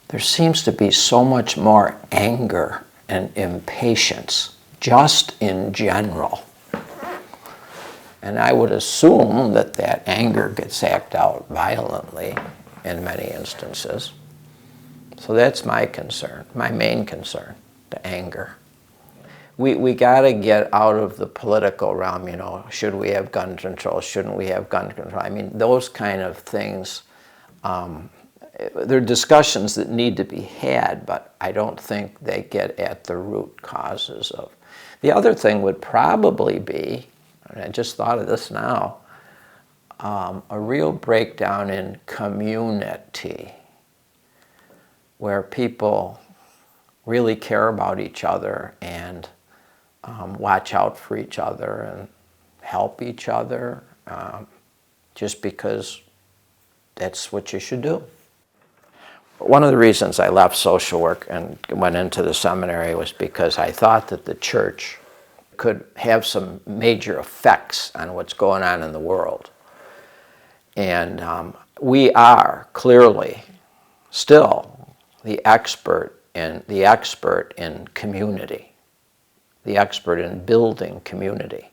there seems to be so much more anger and impatience, just in general. And I would assume that that anger gets acted out violently in many instances. So that's my concern, my main concern, the anger. We got to get out of the political realm, should we have gun control, shouldn't we have gun control? I mean, those kind of things, they're discussions that need to be had, but I don't think they get at the root causes of. The other thing would probably be, and I just thought of this now, a real breakdown in community, where people really care about each other and watch out for each other and help each other, just because that's what you should do. One of the reasons I left social work and went into the seminary was because I thought that the church could have some major effects on what's going on in the world. And we are clearly still the expert in community, the expert in building community.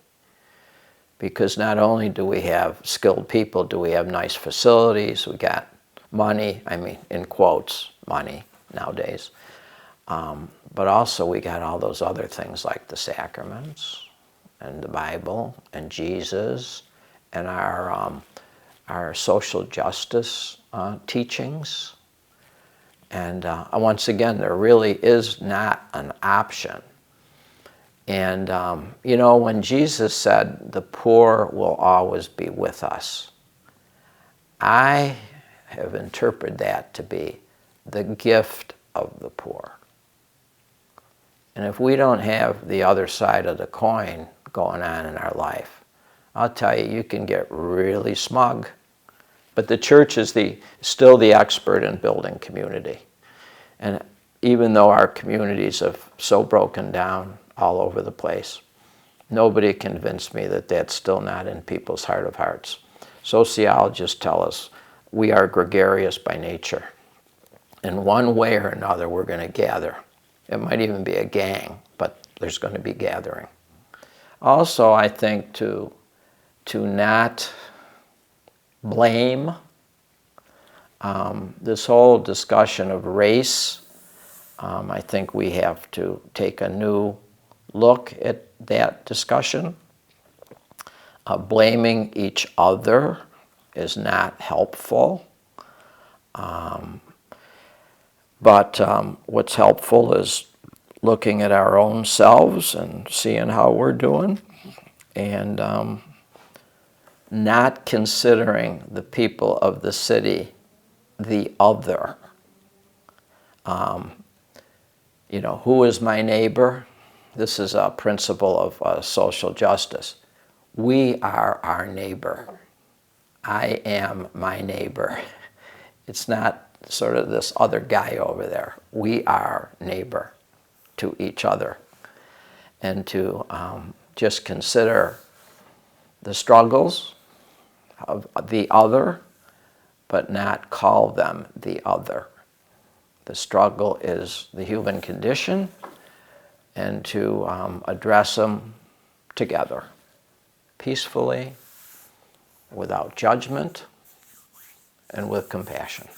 Because not only do we have skilled people, do we have nice facilities, we got money, I mean, in quotes, money nowadays, but also we got all those other things like the sacraments and the Bible and Jesus and our social justice teachings. And once again, there really is not an option. And when Jesus said, the poor will always be with us, I have interpreted that to be the gift of the poor. And if we don't have the other side of the coin going on in our life, I'll tell you, you can get really smug. But the church is still the expert in building community. And even though our communities have so broken down all over the place, nobody convinced me that that's still not in people's heart of hearts. Sociologists tell us we are gregarious by nature. In one way or another, we're going to gather. It might even be a gang, but there's going to be gathering. Also, I think to not blame this whole discussion of race, I think we have to take a new look at that discussion. Blaming each other is not helpful. But what's helpful is looking at our own selves and seeing how we're doing, and not considering the people of the city the other. Who is my neighbor? This is a principle of social justice. We are our neighbor. I am my neighbor. It's not sort of this other guy over there. We are neighbor to each other. And to just consider the struggles of the other, but not call them the other. The struggle is the human condition, and to address them together, peacefully, without judgment, and with compassion.